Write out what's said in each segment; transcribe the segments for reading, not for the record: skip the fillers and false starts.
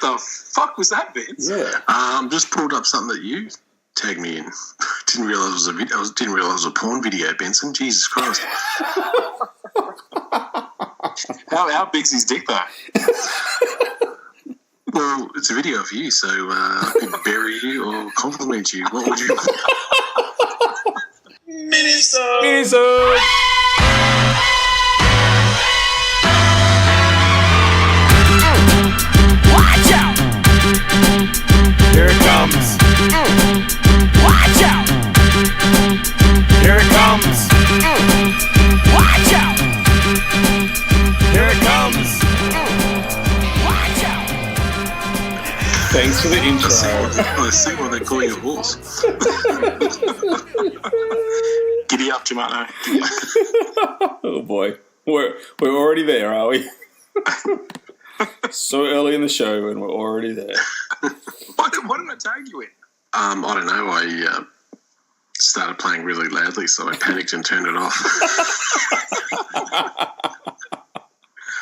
the fuck was that, Vince? Yeah. Just pulled up something that you tagged me in. Didn't realise it was a video. Didn't realise it was a porn video, Benson. Jesus Christ. How big's his dick, though? Well, it's a video of you, so I could bury you or compliment you. What would you? Minisode. Watch out! Here it comes. Watch out! Here it comes. Watch out! Here it comes. Watch out! Thanks for the intro. I see why they call you a horse. Giddy up, Jamato. Oh boy, we're already there, are we? So early in the show and we're already there. What did I tag you in? I don't know. I started playing really loudly, so I panicked and turned it off.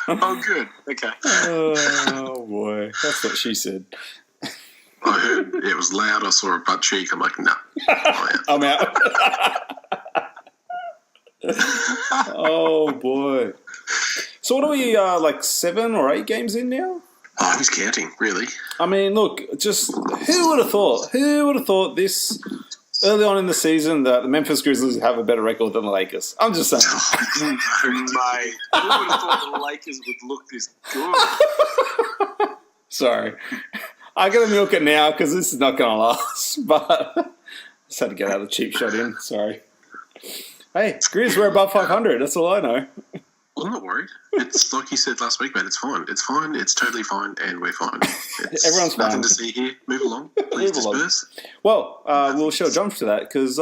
Oh, good. Okay. Oh boy, that's what she said. I heard it was loud. I saw a butt cheek. I'm like, no. I'm out. Oh boy. So what are we, like 7 or 8 games in now? Oh, who's counting, really? I mean, look, just who would have thought? Who would have thought this early on in the season that the Memphis Grizzlies have a better record than the Lakers? I'm just saying. Mate, who would have thought the Lakers would look this good? Sorry. I got to milk it now because this is not going to last. But just had to get out the cheap shot in. Sorry. Hey, Grizz, we're above 500. That's all I know. I'm not worried. It's like you said last week, man. It's fine. It's fine. It's totally fine, and we're fine. Everyone's fine. Nothing to see here. Move along. Please disperse. Well, we'll show jump to that because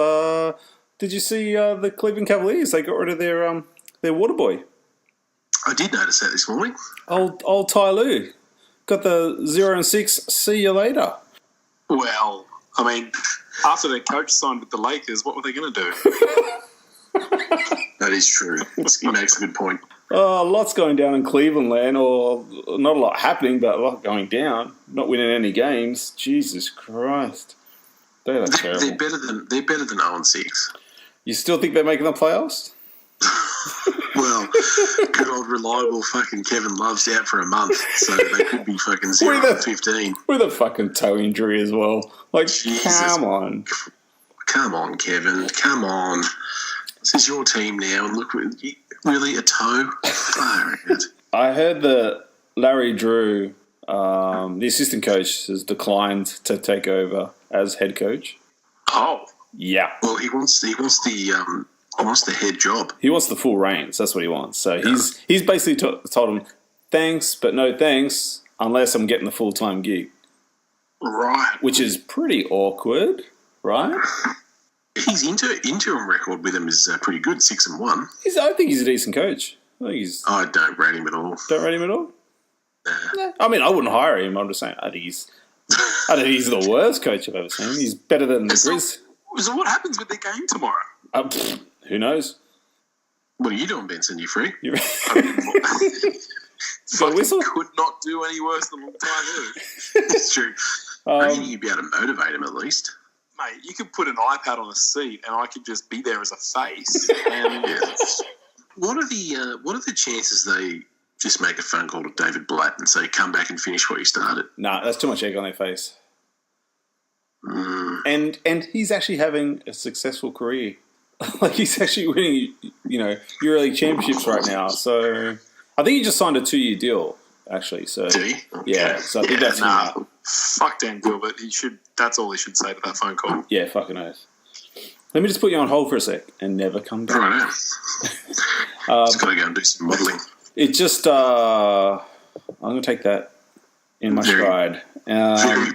did you see the Cleveland Cavaliers? They got rid of their water boy. I did notice that this morning. Old Ty Lue. Got the 0-6. See you later. Well, I mean, after their coach signed with the Lakers, what were they going to do? That is true. He makes a good point. Lots going down in Cleveland land, or not a lot happening, but a lot going down. Not winning any games. Jesus Christ, they're terrible. They're better than 0-6. You still think they're making the playoffs? Well, good old reliable fucking Kevin Love's out for a month, so they could be fucking 0-15 with a fucking toe injury as well. Like, Jesus. Come on, Kevin, come on. This is your team now, and look, really a toe? I heard that Larry Drew, the assistant coach, has declined to take over as head coach. Oh, yeah. Well, he wants the head job. He wants the full reins. That's what he wants. So he's basically told him, thanks, but no thanks, unless I'm getting the full-time gig. Right. Which is pretty awkward, right? His interim record with him is pretty good, 6-1. I think he's a decent coach. I don't rate him at all. Don't rate him at all? Nah. I mean, I wouldn't hire him. I'm just saying, I think he's the worst coach I've ever seen. He's better than the Grizz. So what happens with the game tomorrow? Who knows? What are you doing, Benson? You free? Fucking whistle? Could not do any worse than Ty Lue. It's true. I reckon you'd be able to motivate him at least. Mate, you could put an iPad on a seat and I could just be there as a face. And What are the chances they just make a phone call to David Blatt and say, come back and finish what you started? Nah, that's too much egg on their face. And he's actually having a successful career. Like, he's actually winning, EuroLeague championships right now. So I think he just signed a 2-year deal, actually. So did he? Okay. Yeah, so I think that's fuck Dan Gilbert. That's all he should say to that phone call. Yeah, fucking oath. Let me just put you on hold for a sec and never come back. Right now. Just got to go and do some modelling. It just, I'm going to take that in my stride. Very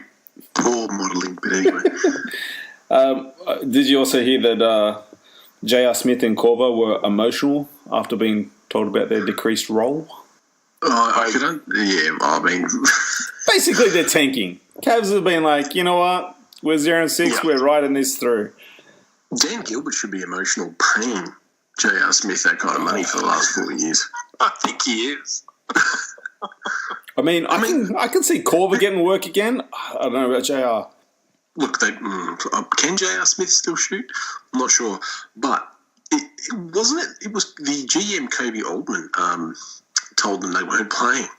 poor modelling, but anyway. Did you also hear that J.R. Smith and Corver were emotional after being told about their decreased role? Basically, they're tanking. Cavs have been like, you know what? We're 0-6. We're riding this through. Dan Gilbert should be emotional paying J.R. Smith that kind of money for the last 4 years. I think he is. I mean, I can see Corver getting work again. I don't know about JR. Look, can J.R. Smith still shoot? I'm not sure. But it wasn't it? It was the GM, Kobe Oldman, told them they weren't playing,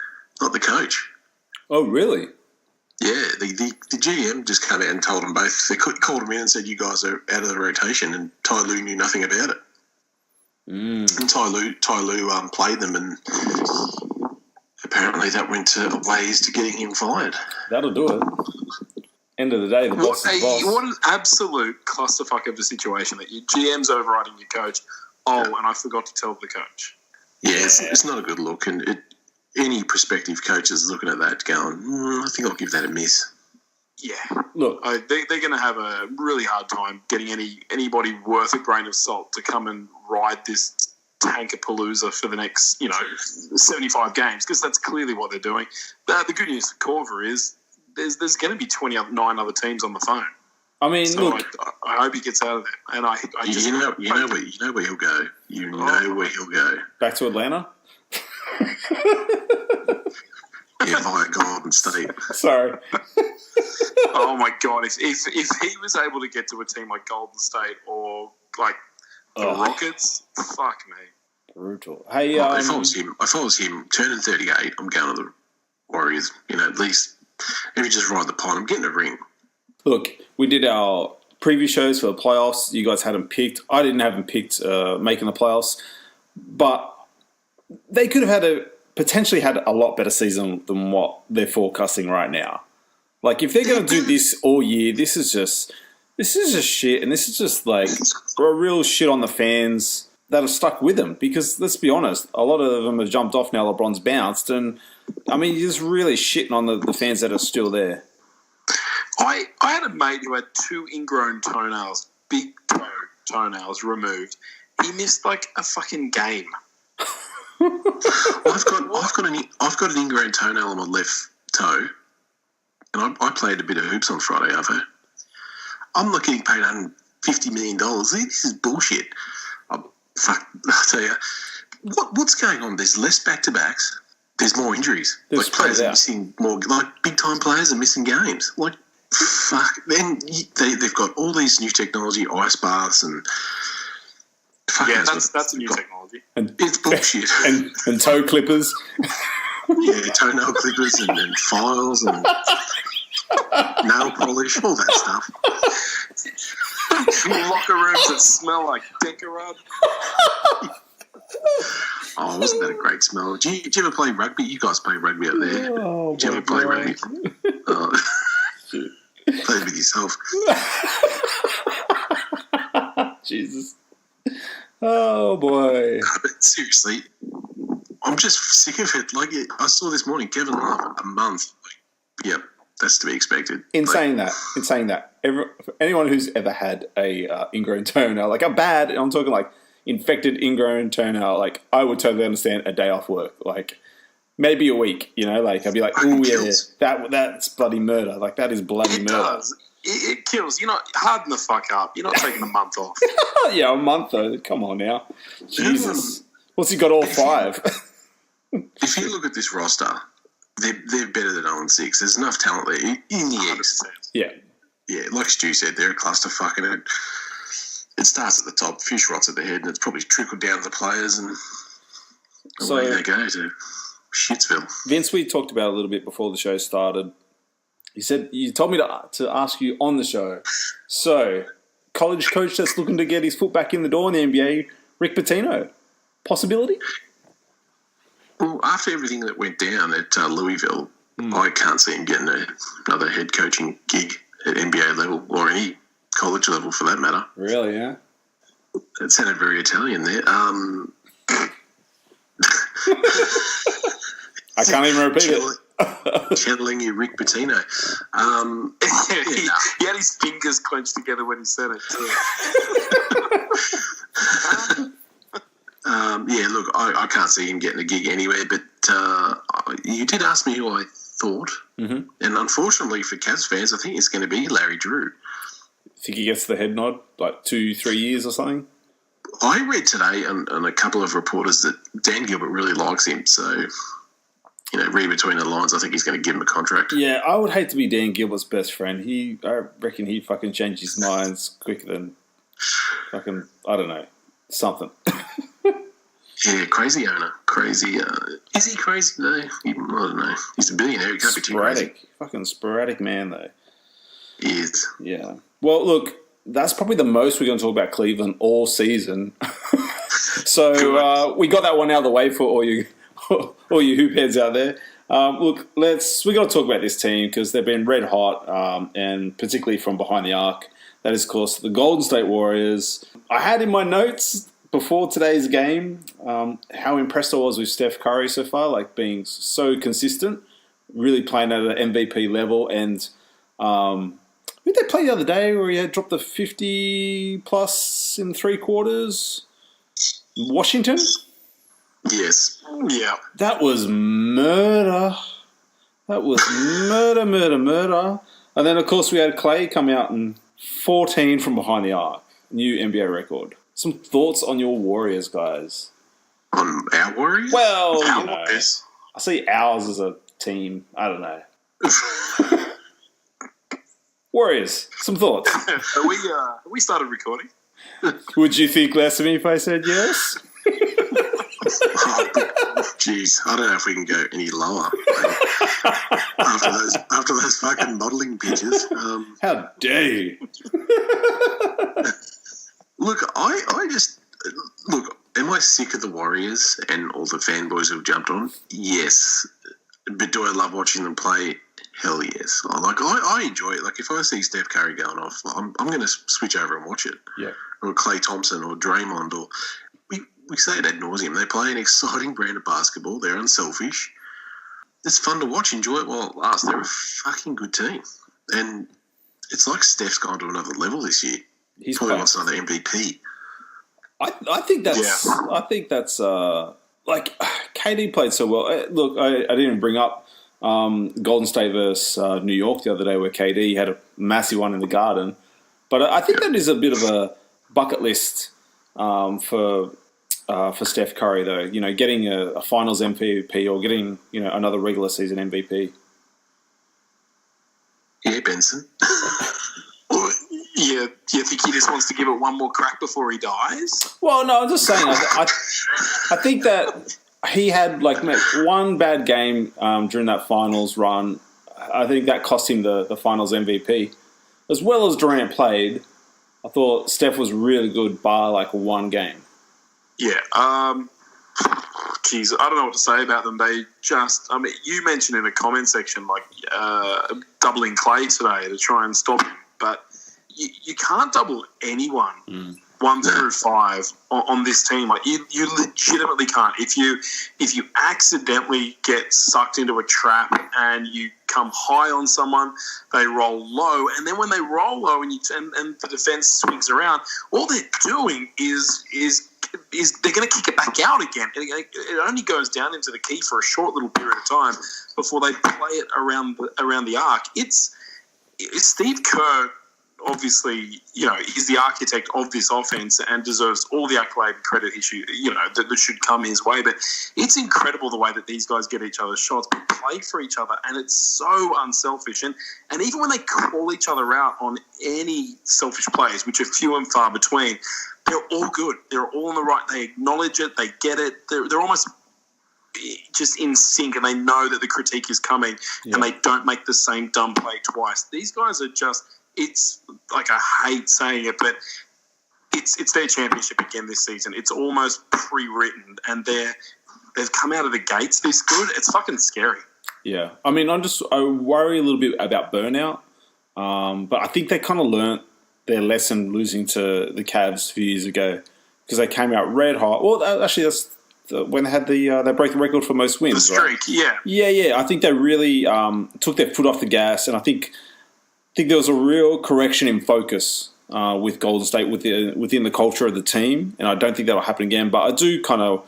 not the coach. Oh, really? Yeah, the GM just came out and told them both. They called them in and said, you guys are out of the rotation, and Ty Lue knew nothing about it. And Ty Lue played them, and apparently that went ways to getting him fired. That'll do it. End of the day, the boss is the boss. What an absolute clusterfuck of a situation that your GM's overriding your coach. Oh, and I forgot to tell the coach. Yeah, it's not a good look, and any prospective coach is looking at that going, I think I'll give that a miss. Yeah. Look, they're going to have a really hard time getting anybody worth a grain of salt to come and ride this Tankapalooza for the next, 75 games, because that's clearly what they're doing. The good news for Corver is there's going to be 29 other teams on the phone. I mean, so look, I hope he gets out of there, and I just you know where he'll go. You know where he'll go. Back to Atlanta. Yeah, via Golden State. Sorry. Oh my God! If he was able to get to a team like Golden State or like the Rockets, fuck me. Brutal. Hey, if I was him, turning 38, I'm going to the Warriors. At least if you just ride the pine, I'm getting a ring. Look, we did our preview shows for the playoffs. You guys had them picked. I didn't have them picked making the playoffs, but they could have potentially had a lot better season than what they're forecasting right now. Like, if they're going to do this all year, this is just shit, and this is just like a real shit on the fans that are stuck with them. Because let's be honest, a lot of them have jumped off now. LeBron's bounced, and I mean, you're just really shitting on the fans that are still there. I had a mate who had 2 ingrown toenails, big toenails removed. He missed like a fucking game. I've got an ingrown toenail on my left toe, and I played a bit of hoops on Friday, Arvo. I'm not getting paid $150 million. This is bullshit. I'll tell you, what's going on? There's less back-to-backs. There's more injuries. There's players are missing more. Like, big-time players are missing games. Like, fuck. Then they've got all these new technology, ice baths, and that's a new technology. And it's bullshit. and toe clippers. Yeah, toenail clippers and files and nail polish, all that stuff. Locker rooms that smell like Decorub. Oh, wasn't that a great smell? Did you ever play rugby? You guys play rugby up there. Oh, did you ever play rugby? Play with yourself. Jesus. Oh, boy. But seriously, I'm just sick of it. Like, I saw this morning, Kevin Love, a month. Like, yep, that's to be expected. In saying that, anyone who's ever had a ingrown toenail, like I'm talking like infected ingrown toenail, like I would totally understand a day off work, like maybe a week, like I'd be like, oh yeah, that's bloody murder. Like that is bloody murder. Does. It kills. You're not harden the fuck up. You're not taking a month off. Yeah, a month though. Come on now. Jesus. What's he got all 5? If you look at this roster, they're better than 0-6. There's enough talent there in the East. Yeah. Yeah, like Stu said, they're a clusterfuck, and it starts at the top, a few shots at the head, and it's probably trickled down to the players, and away they go to Shitsville. Vince, we talked about a little bit before the show started. You told me to ask you on the show. So, college coach that's looking to get his foot back in the door in the NBA, Rick Pitino. Possibility? Well, after everything that went down at Louisville, I can't see him getting another head coaching gig at NBA level or any college level for that matter. Really, yeah? It sounded very Italian there. I can't even repeat it. Channeling you, Rick Pitino. He had his fingers clenched together when he said it too. Yeah, look, I can't see him getting a gig anywhere, but you did ask me who I thought, and unfortunately for Cavs fans, I think it's going to be Larry Drew. Think he gets the head nod, like 2-3 years or something? I read today on a couple of reporters that Dan Gilbert really likes him, so read between the lines, I think he's going to give him a contract. Yeah, I would hate to be Dan Gilbert's best friend. I reckon he fucking changed his minds quicker than fucking, I don't know, something. Yeah, crazy owner. Crazy. Is he crazy? No, I don't know. He's a billionaire. He can't be too crazy. Fucking sporadic man, though. He is. Yeah. Well, look, that's probably the most we're going to talk about Cleveland all season. So we got that one out of the way for all you hoop heads out there. Look, we got to talk about this team because they've been red hot, and particularly from behind the arc. That is, of course, the Golden State Warriors. I had in my notes before today's game how impressed I was with Steph Curry so far, like being so consistent, really playing at an MVP level. And who did they play the other day where he had dropped the 50 plus in 3 quarters? Washington? Yes. Yeah. That was murder. That was murder. And then, of course, we had Clay come out and 14 from behind the arc. New NBA record. Some thoughts on your Warriors, guys? On our Warriors? Well, Warriors. I see ours as a team. I don't know. Warriors, some thoughts. We started recording. Would you think less of me if I said yes? Jeez, I don't know if we can go any lower after those fucking modelling pictures. How dare you? Look, am I sick of the Warriors and all the fanboys who've jumped on? Yes. But do I love watching them play? Hell yes. I enjoy it. Like, if I see Steph Curry going off, I'm going to switch over and watch it. Yeah. Or Klay Thompson or Draymond. Or we say it ad nauseum. They play an exciting brand of basketball. They're unselfish. It's fun to watch. Enjoy it while it lasts. They're a fucking good team. And it's like Steph's gone to another level this year. He's probably wants another MVP. I think that's. Yeah. I think that's like KD played so well. Look, I didn't even bring up Golden State versus New York the other day, where KD had a massive one in the Garden. But I think that is a bit of a bucket list for Steph Curry, though. Getting a Finals MVP or getting another regular season MVP. Yeah, Benson. Yeah, do you think he just wants to give it one more crack before he dies? Well, no, I'm just saying. I think that he had one bad game during that finals run. I think that cost him the finals MVP. As well as Durant played, I thought Steph was really good bar one game. Yeah. Geez, I don't know what to say about them. They just, you mentioned in the comment section doubling Clay today to try and stop him, but you can't double anyone 1 through 5 on this team. You legitimately can't. If you accidentally get sucked into a trap and you come high on someone, they roll low, and then when they roll low and the defense swings around, all they're doing is they're going to kick it back out again. It only goes down into the key for a short little period of time before they play it around the arc. It's Steve Kerr. Obviously, he's the architect of this offense and deserves all the accolade and credit that should come his way. But it's incredible the way that these guys get each other's shots, but play for each other, and it's so unselfish. And even when they call each other out on any selfish plays, which are few and far between, they're all good. They're all in the right. They acknowledge it. They get it. They're almost just in sync, and they know that the critique is coming, and they don't make the same dumb play twice. These guys are just. It's I hate saying it, but it's their championship again this season. It's almost pre-written, and they've come out of the gates this good. It's fucking scary. Yeah, I worry a little bit about burnout, but I think they kind of learnt their lesson losing to the Cavs a few years ago because they came out red hot. Well, actually, that's when they had they broke the record for most wins. The streak, right? Yeah. I think they really took their foot off the gas, and I think there was a real correction in focus with Golden State within the culture of the team, and I don't think that'll happen again. But I do kind of,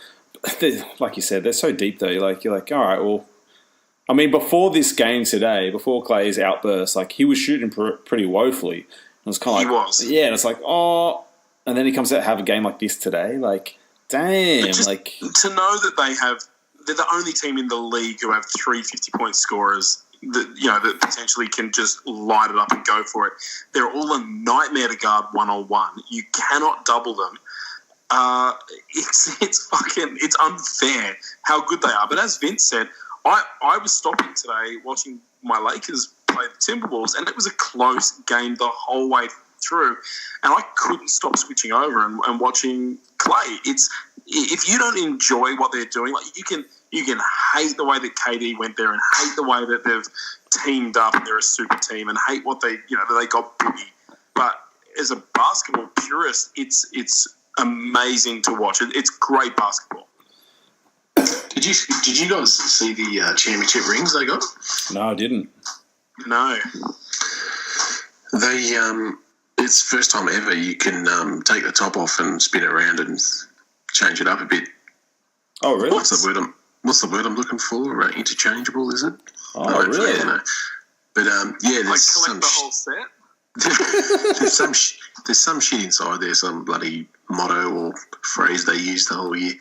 like you said, they're so deep though. You're like, all right, well, before this game today, before Clay's outburst, he was shooting pretty woefully. It was kind of yeah, and it's and then he comes out and have a game like this today, damn, to know that they're the only team in the league who have 3 50-point scorers that potentially can just light it up and go for it. They're all a nightmare to guard one-on-one. You cannot double them. It's unfair how good they are. But as Vince said, I was stopping today watching my Lakers play the Timberwolves, and it was a close game the whole way through, and I couldn't stop switching over and watching Clay. If you don't enjoy what they're doing, like you can hate the way that KD went there and hate the way that they've teamed up and they're a super team and hate what that they got Boogie. But as a basketball purist, it's amazing to watch. It's great basketball. Did you guys see the championship rings they got? No, I didn't. No. They it's first time ever you can take the top off and spin it around and change it up a bit. Oh, really? What's the word I'm looking for? Interchangeable, is it? Oh, really? I don't know. But yeah, there's collect the whole set. there's some shit inside there, some bloody motto or phrase they use the whole year.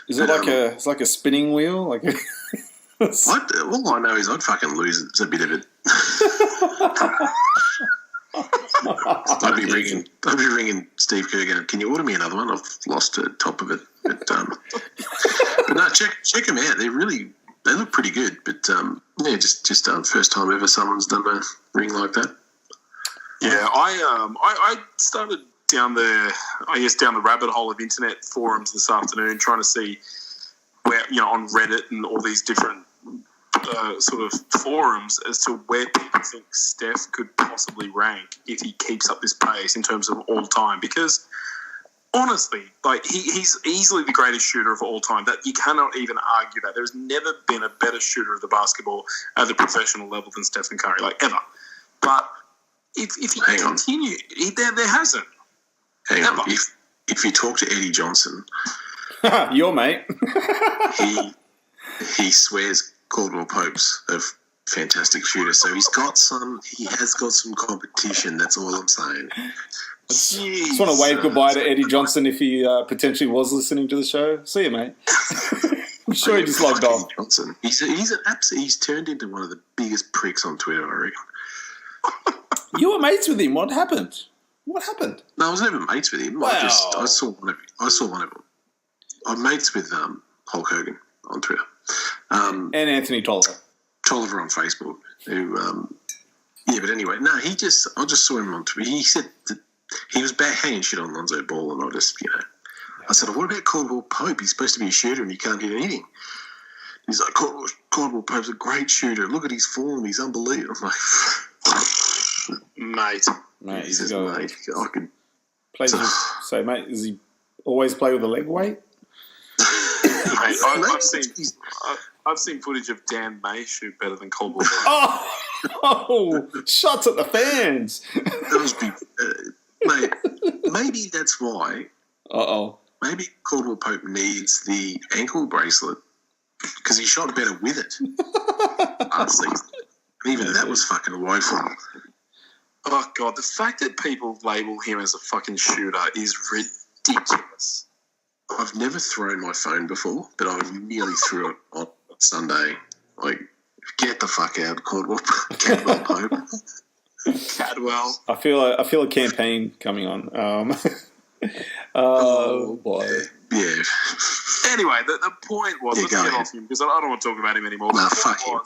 Is it it's like a spinning wheel? Like all I know is I'd fucking lose a bit of it. I'd be ringing Steve Kerr going, can you order me another one? I've lost the top of it. But no, check them out. They look pretty good. But just first time ever someone's done a ring like that. Yeah, I started down the rabbit hole of internet forums this afternoon, trying to see where on Reddit and all these different sort of forums as to where people think Steph could possibly rank if he keeps up this pace in terms of all time. Because honestly, like he's easily the greatest shooter of all time. That you cannot even argue that. There's never been a better shooter of the basketball at the professional level than Stephen Curry, like ever. But if he continue, there hasn't. Hang on. If you talk to Eddie Johnson, your mate, he swears Caldwell Pope's a fantastic shooter. So he has got some competition. That's all I'm saying. Just want to wave goodbye to Eddie Johnson if he potentially was listening to the show. See you, mate. I'm sure he just logged off. Johnson. He's turned into one of the biggest pricks on Twitter, I reckon. You were mates with him. What happened? No, I was never mates with him. Wow. I saw one of them. I'm mates with Hulk Hogan on Twitter. And Anthony Tolliver on Facebook. But anyway, no, I just saw him on Twitter. He said that he was hanging shit on Lonzo Ball, and I just, I said, what about Caldwell Pope? He's supposed to be a shooter and he can't hit anything. He's like, Caldwell Pope's a great shooter. Look at his form. He's unbelievable. I'm like, mate, he says, mate, I could. So, mate, does he always play with a leg weight? Mate, I've seen footage of Dan May shoot better than Caldwell. Oh, shots at the fans. Mate, maybe that's why. Maybe Caldwell Pope needs the ankle bracelet because he shot better with it last season. Even that was fucking woeful. Oh, God, the fact that people label him as a fucking shooter is ridiculous. I've never thrown my phone before, but I nearly threw it on Sunday. Like, get the fuck out, Cadwell Pope. Cadwell. I feel a campaign coming on. Boy. Yeah. Anyway, the point was, let's get off him because I don't want to talk about him anymore. No, fuck him.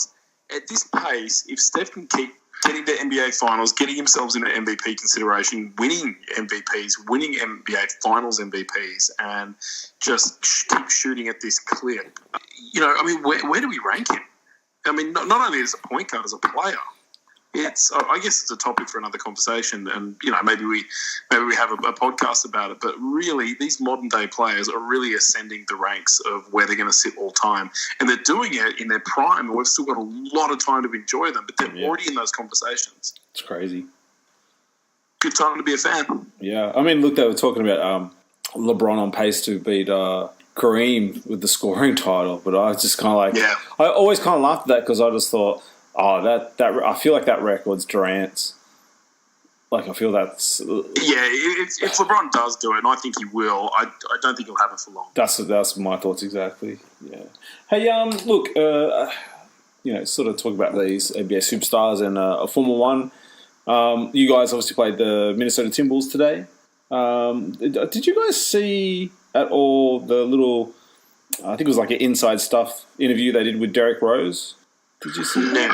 At this pace, if Steph can keep getting to NBA Finals, getting himself into MVP consideration, winning MVPs, winning NBA Finals MVPs, and just keep shooting at this clip, where do we rank him? I mean, not only as a point guard, as a player. I guess it's a topic for another conversation, and maybe we have a podcast about it. But really, these modern day players are really ascending the ranks of where they're going to sit all time, and they're doing it in their prime. And we've still got a lot of time to enjoy them, but they're already in those conversations. It's crazy. Good time to be a fan. Yeah, I mean, look, they were talking about LeBron on pace to beat Kareem with the scoring title, but I was just kind of like, I always kind of laughed at that because I just thought, that I feel like that record's Durant's. Like, I feel that's... if LeBron does do it, and I think he will, I don't think he'll have it for long. That's my thoughts exactly. Yeah. Hey, look, sort of talk about these NBA superstars and Formula One. You guys obviously played the Minnesota Timberwolves today. Did you guys see at all the little, I think it was like an inside stuff interview they did with Derrick Rose? Did you see that?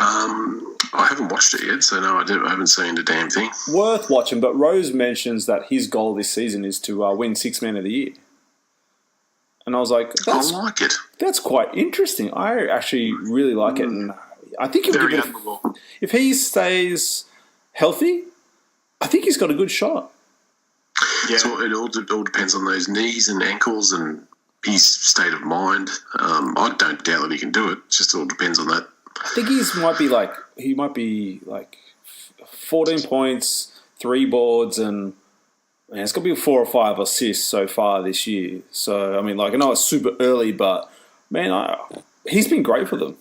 I haven't watched it yet, so no, I haven't seen the damn thing. Worth watching, but Rose mentions that his goal this season is to win Sixth Man of the Year. And I was like, I like it. That's quite interesting. I actually really like it. And I think if he stays healthy, I think he's got a good shot. Yeah. So it all depends on those knees and ankles and his state of mind. I don't doubt that he can do it. It just all depends on that. I think he might be like 14 points, 3 boards, and it's got to be 4 or 5 assists so far this year. So I mean, like, I know it's super early, but man, he's been great for them.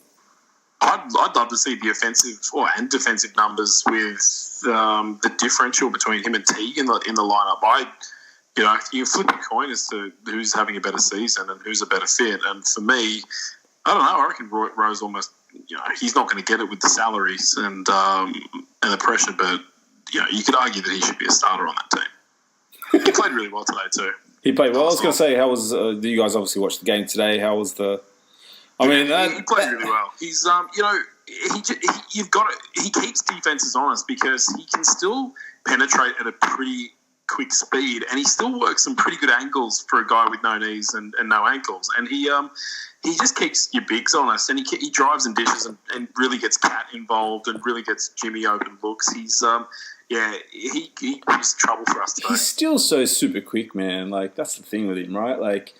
I'd love to see the offensive and defensive numbers with the differential between him and Teague in the lineup. You flip a coin as to who's having a better season and who's a better fit. And for me, I don't know. I reckon Rose almost, he's not going to get it with the salaries and the pressure. But you could argue that he should be a starter on that team. He played really well today too. He played well. I was going to say, how was? You guys obviously watched the game today. How was the? He played really well. He's he keeps defenses honest because he can still penetrate at a pretty quick speed, and he still works some pretty good angles for a guy with no knees and no ankles. And he just keeps your bigs honest, and he drives and dishes and really gets Cat involved and really gets Jimmy open looks. He's he was trouble for us today. He's still so super quick, man. Like, that's the thing with him, right? Like,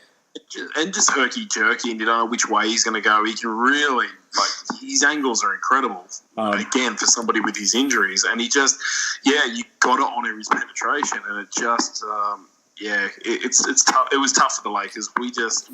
and just herky-jerky, and you don't know which way he's going to go. He can really, his angles are incredible, again, for somebody with his injuries. And he just, you got to honour his penetration. And it just, it's tough. It was tough for the Lakers.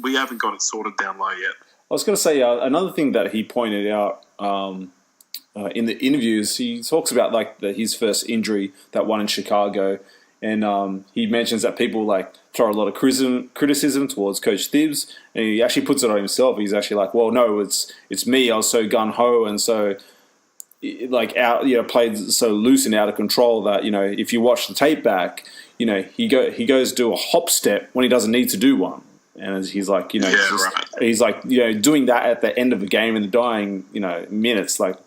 We haven't got it sorted down low yet. I was going to say, another thing that he pointed out in the interviews, he talks about, his first injury, that one in Chicago. And he mentions that people throw a lot of criticism towards Coach Thibs, and he actually puts it on himself. He's actually like, "Well, no, it's me. I was so gun ho and so played so loose and out of control that if you watch the tape back, he goes do a hop step when he doesn't need to do one." And he's like, he's like, doing that at the end of the game in the dying minutes. Like,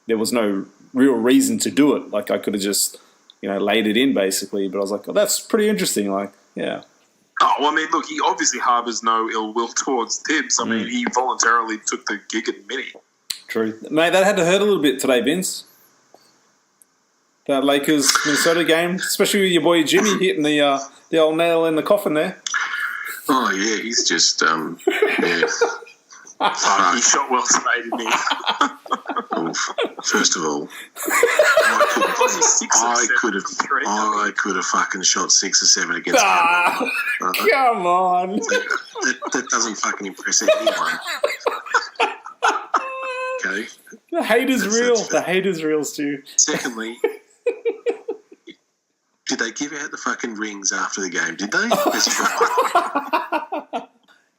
there was no real reason to do it. Like, I could have just laid it in basically, but I was like, oh, that's pretty interesting. Yeah. Oh, well, I mean, look, he obviously harbours no ill will towards Tibbs. I mean, he voluntarily took the gig at Mini. True. Mate, that had to hurt a little bit today, Vince. That Lakers-Minnesota game, especially with your boy Jimmy hitting the old nail in the coffin there. Oh, yeah, he's just, He shot well today, didn't he? First of all, I could have fucking shot 6 or 7 against him. Come on. That doesn't fucking impress anyone. Okay? The hate is real. The hate is real, Stu. Secondly, did they give out the fucking rings after the game? Did they?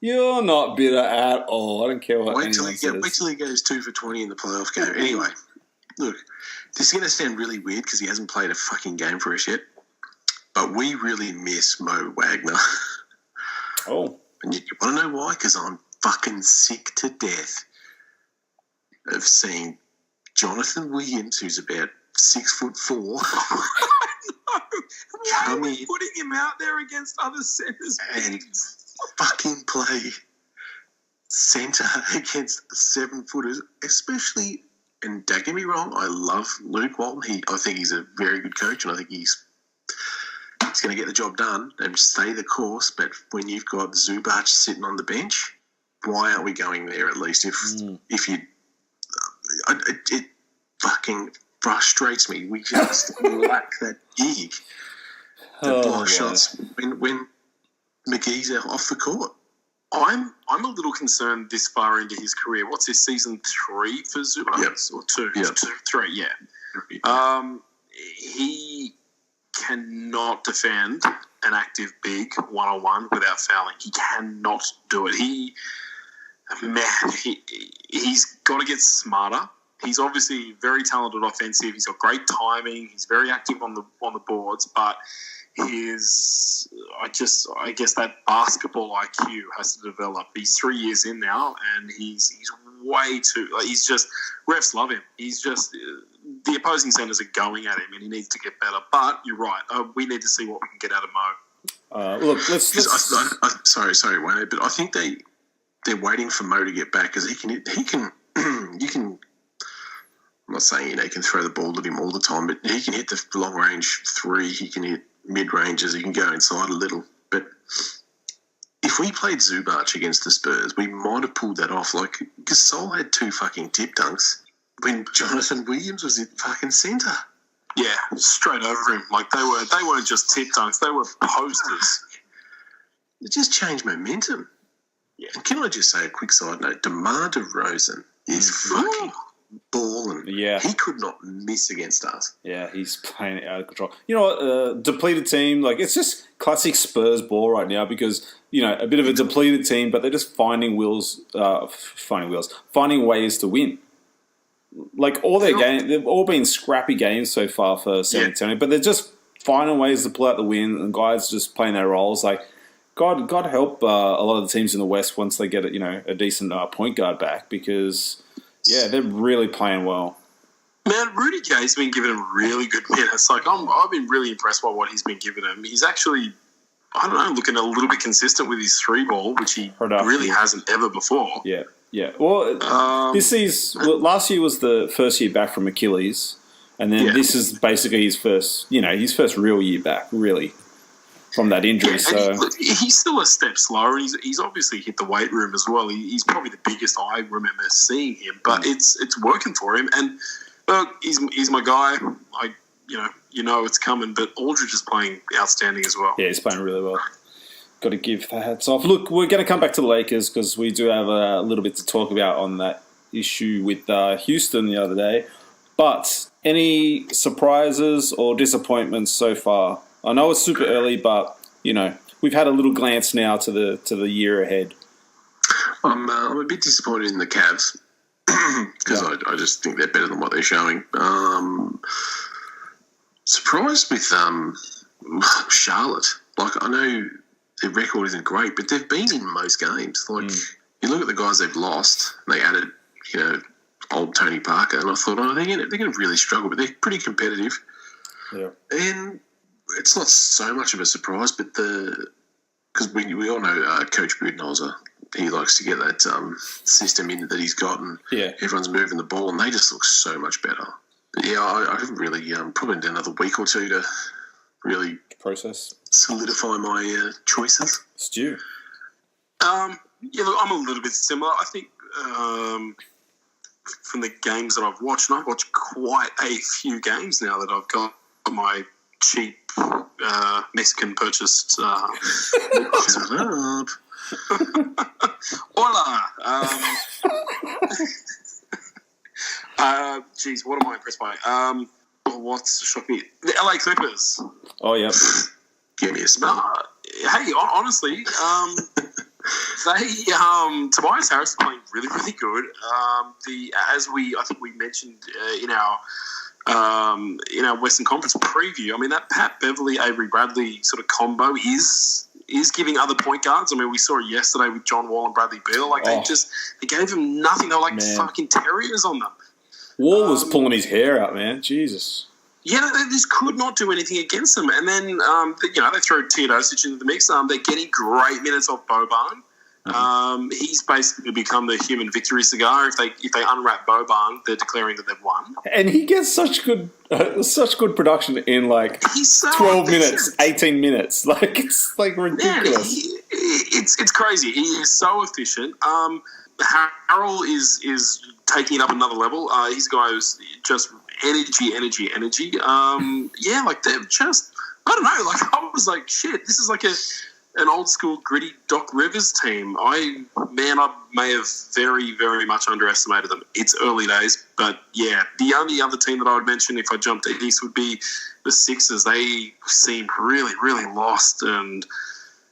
You're not bitter at all. I don't care what wait anyone says. Wait till he goes 2 for 20 in the playoff game. Anyway, look, this is going to sound really weird because he hasn't played a fucking game for us yet, but we really miss Mo Wagner. Oh. And you want to know why? Because I'm fucking sick to death of seeing Jonathan Williams, who's about 6'4". Why are we putting him out there against other centres? And fucking play centre against 7-footers, especially, and don't get me wrong, I love Luke Walton. I think he's a very good coach, and I think he's going to get the job done and stay the course. But when you've got Zubac sitting on the bench, why aren't we going there at least? If you, it fucking frustrates me. We just lack that gig to block shots when McGee's off the court. I'm a little concerned this far into his career. What's his season 3 for Zubac? Yep. Or 2? Yep. 3, yeah. cannot defend an active big one-on-one without fouling. He cannot do it. He's got to get smarter. He's obviously very talented offensive. He's got great timing. He's very active on the boards, but I guess that basketball IQ has to develop. He's 3 years in now, and he's way too. He's just, refs love him. He's just, the opposing centers are going at him, and he needs to get better. But you're right. We need to see what we can get out of Mo. Look, let's sorry, Wayne, but I think they're waiting for Mo to get back because he can. You can. I'm not saying he can throw the ball at him all the time, but he can hit the long range three. He can hit mid ranges. He can go inside a little. But if we played Zubac against the Spurs, we might have pulled that off. Like Gasol had 2 fucking tip dunks when Jonathan Williams was in fucking centre. Yeah, straight over him. Like they weren't just tip dunks; they were posters. It just changed momentum. Yeah. And can I just say a quick side note? DeMar DeRozan is fucking balling. Yeah. He could not miss against us. Yeah, he's playing it out of control. You know what? Depleted team, like it's just classic Spurs ball right now because, a bit of a depleted team, but they're just finding ways to win. Like all their games, they've all been scrappy games so far for San Antonio, but they're just finding ways to pull out the win, and guys just playing their roles. Like God help a lot of the teams in the West once they get a decent point guard back because they're really playing well. Man, Rudy Gay's been given really good minutes. Like I've been really impressed by what he's been giving him. He's actually, I don't know, looking a little bit consistent with his 3 ball, which he really hasn't ever before. Yeah. Yeah, well, last year was the first year back from Achilles, and then this is basically his first real year back, really, from that injury. Yeah, so he's still a step slower. He's obviously hit the weight room as well. He's probably the biggest I remember seeing him, but it's working for him. And he's my guy. It's coming. But Aldridge is playing outstanding as well. Yeah, he's playing really well. Got to give the hats off. Look, we're going to come back to the Lakers because we do have a little bit to talk about on that issue with Houston the other day. But any surprises or disappointments so far? I know it's super early, but we've had a little glance now to the year ahead. I'm a bit disappointed in the Cavs because I just think they're better than what they're showing. Surprised with Charlotte. Like I know. Their record isn't great, but they've been in most games. Like you look at the guys they've lost, they added, old Tony Parker, and I thought, they're going to really struggle, but they're pretty competitive. Yeah, and it's not so much of a surprise, but because we all know Coach Budenholzer, he likes to get that system in that he's got, and everyone's moving the ball, and they just look so much better. But I haven't really probably need another week or two to really process, solidify my choices. Stu? Look, I'm a little bit similar. I think from the games that I've watched, and I've watched quite a few games now that I've got my cheap Mexican purchased. Shut up. Hola. Geez, what am I impressed by? What's shocking? The LA Clippers. Oh, yeah. Give me a smell. Hey, honestly, Tobias Harris is playing really, really good. I think we mentioned in our Western Conference preview. I mean, that Pat Beverly, Avery Bradley sort of combo is giving other point guards. I mean, we saw it yesterday with John Wall and Bradley Beal. Like they gave him nothing. They were like fucking terriers on them. Wall was pulling his hair out, man. Jesus. Yeah, they just could not do anything against them. And then, they throw Teodosic into the mix. They're getting great minutes off Boban. He's basically become the human victory cigar. If they unwrap Boban, they're declaring that they've won. And he gets such good production in 12 minutes, 18 minutes. Like it's ridiculous. Yeah, it's crazy. He is so efficient. Harrell is taking it up another level. His guys just energy. They're just, I don't know. Like I was like, shit. This is like an old school gritty Doc Rivers team. I may have very, very much underestimated them. It's early days, But yeah, the only other team that I would mention if I jumped to East would be the Sixers. They seem really, really lost, and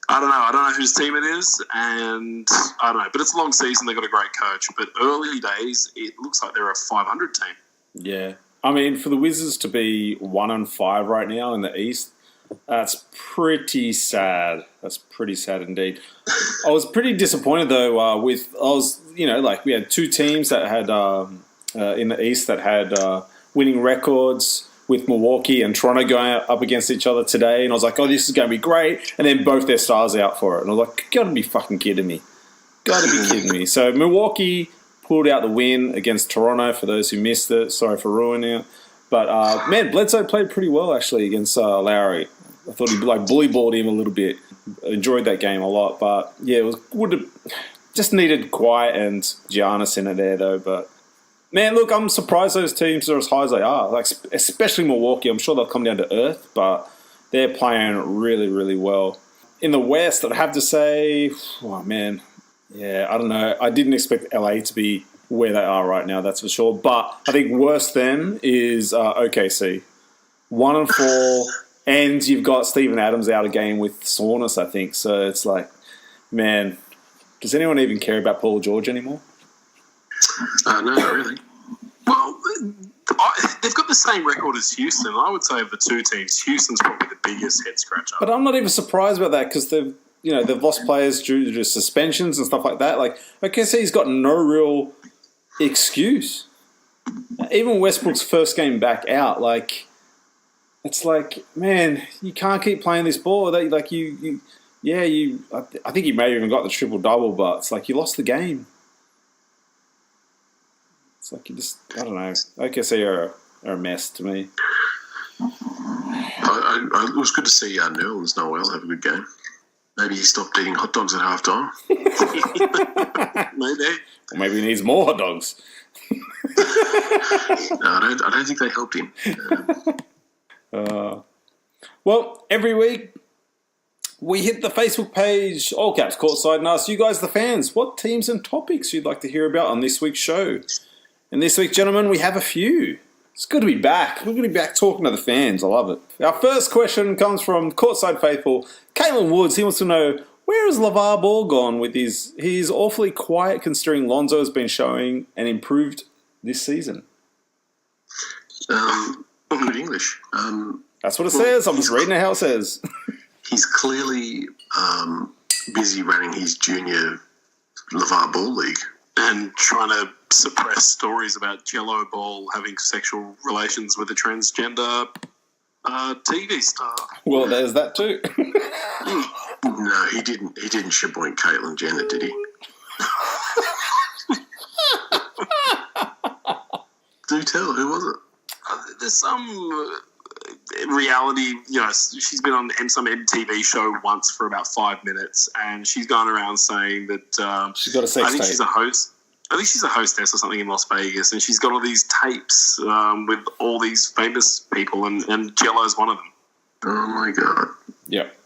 I don't know whose team it is, and I don't know. But it's a long season. They've got a great coach. But early days, it looks like they're a 500 team. Yeah. I mean, for the Wizards to be 1-5 right now in the East, that's pretty sad. That's pretty sad indeed. I was pretty disappointed though. We had two teams that had in the East that had winning records with Milwaukee and Toronto going up against each other today, and I was like, "Oh, this is going to be great!" And then both their stars out for it, and I was like, "Got to be fucking kidding me! Got to be kidding me!" So Milwaukee pulled out the win against Toronto. For those who missed it, sorry for ruining it. But man, Bledsoe played pretty well actually against Lowry. I thought he bully balled him a little bit. Enjoyed that game a lot, but yeah, would have just needed Kawhi and Giannis in it there though. But man, look, I'm surprised those teams are as high as they are. Like especially Milwaukee, I'm sure they'll come down to earth, but they're playing really, really well. In the West, I'd have to say, oh man, yeah, I don't know. I didn't expect LA to be where they are right now, that's for sure. But I think worse than is OKC, 1-4. And you've got Steven Adams out of game with soreness, I think. So it's like, man, does anyone even care about Paul George anymore? No, not really. Well, they've got the same record as Houston. I would say of the two teams, Houston's probably the biggest head scratcher. But I'm not even surprised about that because they've lost players due to suspensions and stuff like that. Like, OKC's got no real excuse. Even Westbrook's first game back out, like. It's like, man, you can't keep playing this ball. I think you may have even got the triple-double, but it's like you lost the game. It's like you just, I don't know. OKC are a mess to me. It was good to see Nerlens Noel have a good game. Maybe he stopped eating hot dogs at halftime. Maybe. Or maybe he needs more hot dogs. No, I don't think they helped him. Well, every week we hit the Facebook page, all caps Courtside, and ask you guys, the fans, what teams and topics you'd like to hear about on this week's show. And this week, gentlemen, we have a few. It's good to be back. We're going to be back talking to the fans. I love it. Our first question comes from Courtside Faithful, Caitlin Woods. He wants to know, where has LeVar Ball gone with his... He's awfully quiet considering Lonzo has been showing and improved this season. Good English. That's what it says. I'm just reading it how it says. He's clearly busy running his junior LeVar Ball league. And trying to suppress stories about Jello Ball having sexual relations with a transgender TV star. Well, there's that too. No, he didn't. He didn't shaboink Caitlyn Jenner, did he? Do tell. Who was it? There's some reality, she's been on some MTV show once for about 5 minutes, and she's gone around saying that she's got a sex tape. She's a host. I think she's a hostess or something in Las Vegas, and she's got all these tapes with all these famous people, and Jello's one of them. Oh my god! Yep.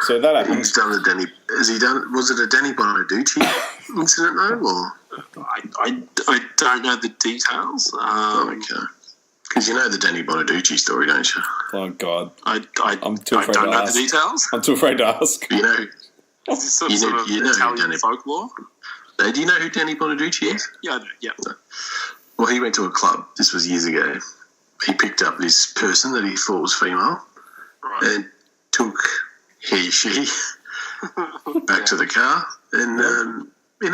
So that happened. He's done the Danny. Has he done? Was it a Danny Bonaducci incident though, or? I don't know the details. Okay. Because you know the Danny Bonaducci story, don't you? Oh God, I'm too afraid to know ask. the details. I'm too afraid to ask. You know, is this some you sort know of who Italian Danny, folklore? do you know who Danny Bonaducci is? Yeah, I do. Yeah. Well, he went to a club. This was years ago. He picked up this person that he thought was female, Right. and took she back to the car, and they're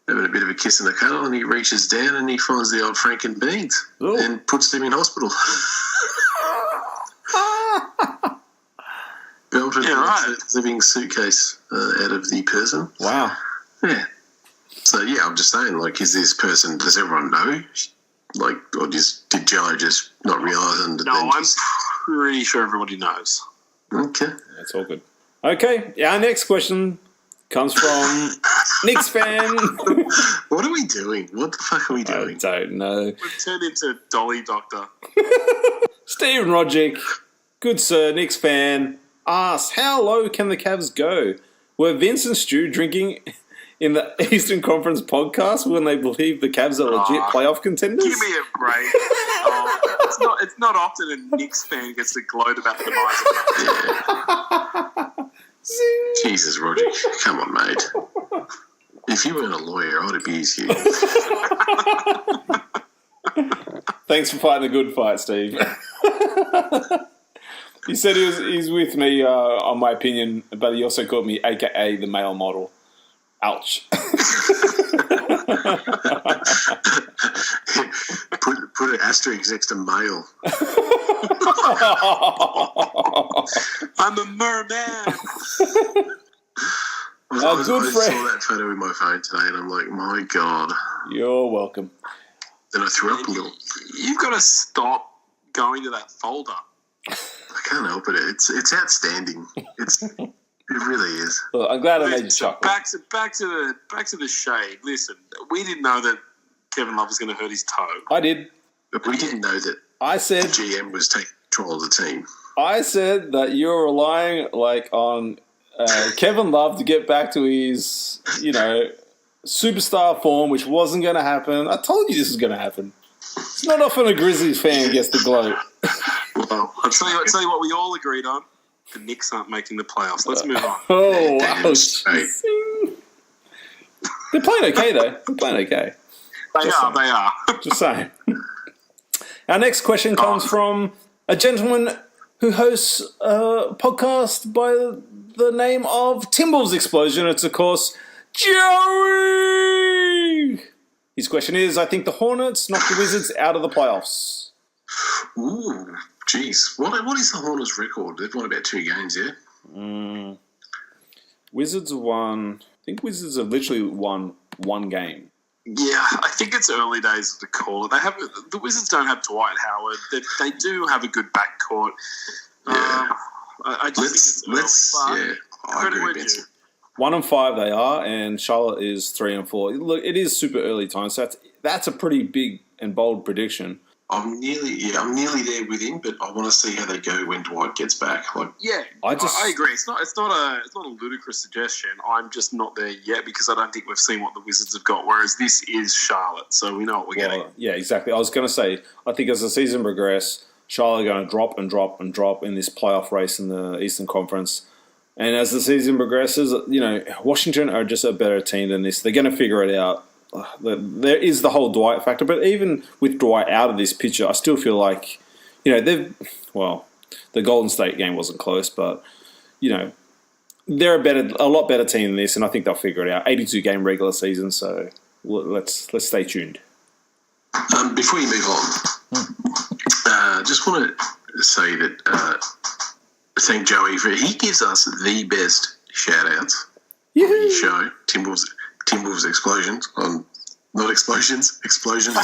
having a bit of a kiss and a cuddle, and he reaches down and he finds the old Franken beans and puts them in hospital. Belted a living suitcase out of the person. Wow. Yeah. So, yeah, I'm just saying, like, is this person, does everyone know? Like, or did Jello just not realise? No, I'm pretty sure everybody knows. Okay. That's all good. Okay, our next question comes from Knicks fan. What are we doing? What the fuck are we doing? I don't know. We've turned into Dolly Doctor. Stephen Rodgick, good sir, Knicks fan, asks, how low can the Cavs go? Were Vince and Stu drinking in the Eastern Conference podcast when they believe the Cavs are legit playoff contenders? Give me a break. It's not often a Knicks fan gets to gloat about the demise. Jesus, Roger. Come on, mate. If you weren't a lawyer, I'd abuse you. Thanks for fighting a good fight, Steve. He said he's with me on my opinion, but he also called me AKA the male model. Ouch. Put an asterisk next to male. I'm a merman. I saw that photo in my phone today, and I'm like, my God. You're welcome. Then I threw up a little. You've got to stop going to that folder. I can't help it. It's outstanding. It really is. Well, I'm glad I made you chuckle. Back to the shade. Listen, we didn't know that Kevin Love was going to hurt his toe. I did. But we didn't know that I said the GM was taking control of the team. I said that you're relying on Kevin Love to get back to his, superstar form, which wasn't going to happen. I told you this was going to happen. It's not often a Grizzlies fan gets to gloat. Well, I'll tell you what we all agreed on. The Knicks aren't making the playoffs. Let's move on. Oh, wow. They're playing okay, though. They're playing okay. They are. Just saying. Our next question comes from a gentleman who hosts a podcast by the name of Timbal's Explosion. It's, of course, Joey! His question is, I think the Hornets knocked the Wizards out of the playoffs. Ooh, jeez. What is the Hornets' record? They've won about 2 games, yeah? Wizards have won... I think Wizards have literally won 1 game. Yeah, I think it's early days to call it. The Wizards don't have Dwight Howard. They do have a good backcourt. Yeah. I just think it's early. Yeah, I agree with you. 1-5 they are, and Charlotte is 3-4. Look, it is super early time, so that's a pretty big and bold prediction. I'm nearly there with him, but I want to see how they go when Dwight gets back. I agree. It's not a ludicrous suggestion. I'm just not there yet because I don't think we've seen what the Wizards have got. Whereas this is Charlotte, so we know what we're getting. Yeah, exactly. I was going to say, I think as the season progresses, Charlotte are going to drop and drop and drop in this playoff race in the Eastern Conference. And as the season progresses, Washington are just a better team than this. They're going to figure it out. There is the whole Dwight factor, but even with Dwight out of this picture, I still feel like, the Golden State game wasn't close, but, they're a lot better team than this, and I think they'll figure it out. 82-game regular season, so let's stay tuned. Before you move on, just want to say that thank Joey for he gives us the best shout-outs on his show, Timbal's Explosions, not explosions, explosions.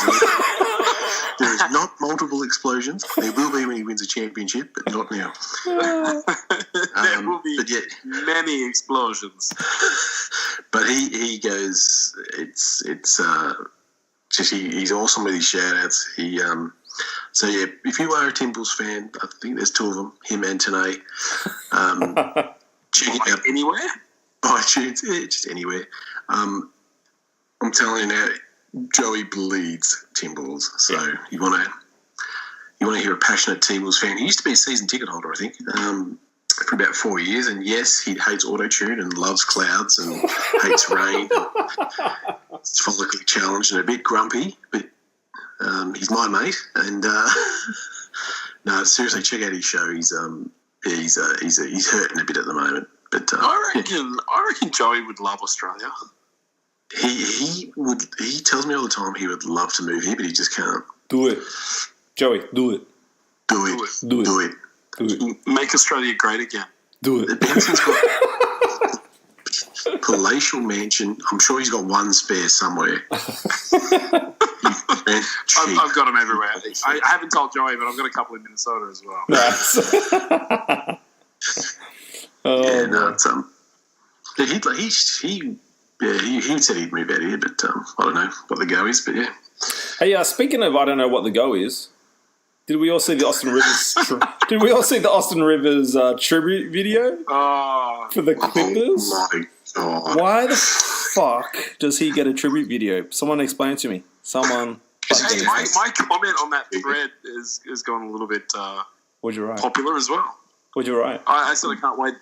There is not multiple explosions. There will be when he wins a championship, but not now. There will be many explosions. But he goes, he's awesome with his shout-outs. If you are a Timbal's fan, I think there's 2 of them, him and Tanae. Check it out. Anywhere? iTunes, just anywhere. I'm telling you now, Joey bleeds Timballs. So you want to hear a passionate Timballs fan. He used to be a season ticket holder, I think, for about 4 years. And yes, he hates auto-tune and loves clouds and hates rain. It's follically challenged and a bit grumpy, but he's my mate. And no, seriously, check out his show. He's hurting a bit at the moment. But I reckon Joey would love Australia. He would. He tells me all the time he would love to move here, but he just can't. Do it, Joey. Do it. Do it. Do it. Do it. Do it. Make Australia great again. Do it. Benson's got a palatial mansion. I'm sure he's got one spare somewhere. I've got them everywhere. I haven't told Joey, but I've got a couple in Minnesota as well. Nice. He said he'd move out here, but I don't know what the go is. But yeah. Hey, speaking of, I don't know what the go is. Did we all see the Austin Rivers? Did we all see the Austin Rivers tribute video for the Clippers? Oh my God. Why the fuck does he get a tribute video? Someone explain it to me. Someone. Hey, my comment on that thread is gone a little bit What'd you write? popular as well. What'd you write? I said I can't wait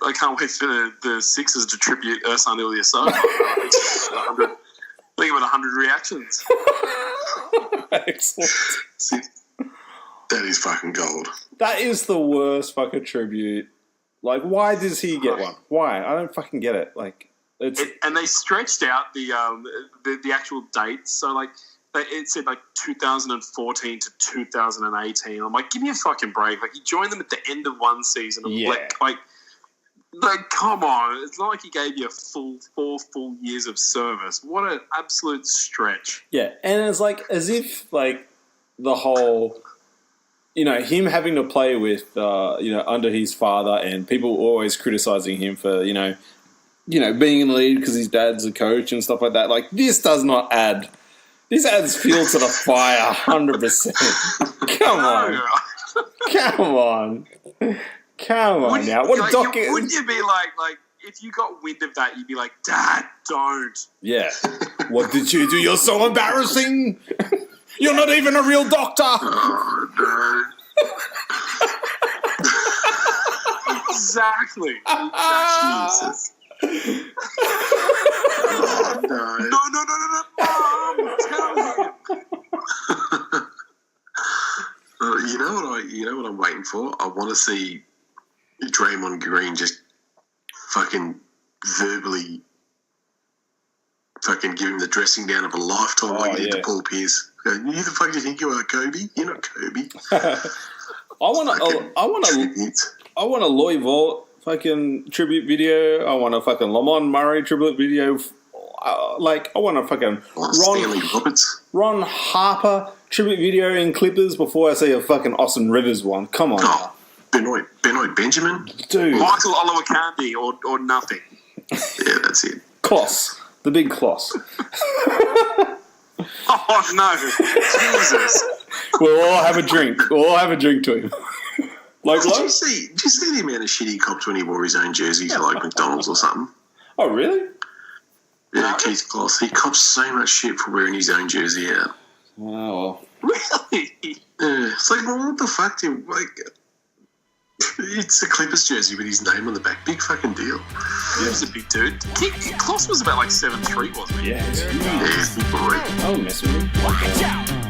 for the Sixers to tribute Ersan Ilyasova. I think about 100 reactions. Excellent. See, that is fucking gold. That is the worst fucking tribute. Like, why does he get one? Why? I don't fucking get it. Like, it's And they stretched out the actual dates. So like it said like 2014 to 2018. I'm like, give me a fucking break. Like, you joined them at the end of one season. And like, come on. It's not like he gave you a full 4 full years of service. What an absolute stretch. yeah, and it's like as if like the whole, you know, him having to play with under his father, and people always criticizing him for you know being in the lead because his dad's a coach and stuff like that. Like, this does not add. This adds fuel to the fire, 100%. Come on. Come on now. What a docket. Wouldn't you be like, if you got wind of that, you'd be like, Dad, don't. Yeah. What did you do? You're so embarrassing. You're not even a real doctor. Oh, no. Exactly. Jesus. Oh, no. No. Mom, tell him. You know what I'm waiting for? I want to see Draymond Green just fucking verbally fucking give him the dressing down of a lifetime like he did to Paul Pierce. Who the fuck do you think you are, Kobe? You're not Kobe. I want a Loy Vaught fucking tribute video. I want a fucking Lamont Murray tribute video. I want a fucking Stanley Roberts. Ron Harper tribute video in Clippers before I see a fucking Austin Rivers one. Come on. Oh, Benoit Benjamin. Dude. Michael Olowokandi or nothing. Yeah, that's it. Kloss. The big Kloss. Oh, no. Jesus. We'll all have a drink. We'll all have a drink to him. Like Did what? you see the amount of shit he copped when he wore his own jersey to like McDonald's or something? Oh, really? Yeah, Keith Kloss. He copped so much shit for wearing his own jersey out. Oh, well. Really? Yeah, it's like, well, what the fuck, dude? Like, it's a Clippers jersey with his name on the back. Big fucking deal. He was a big dude. Kloss was about like 7'3", wasn't he? Yeah, it's huge. Yeah, big boy. I would mess with him. Watch out!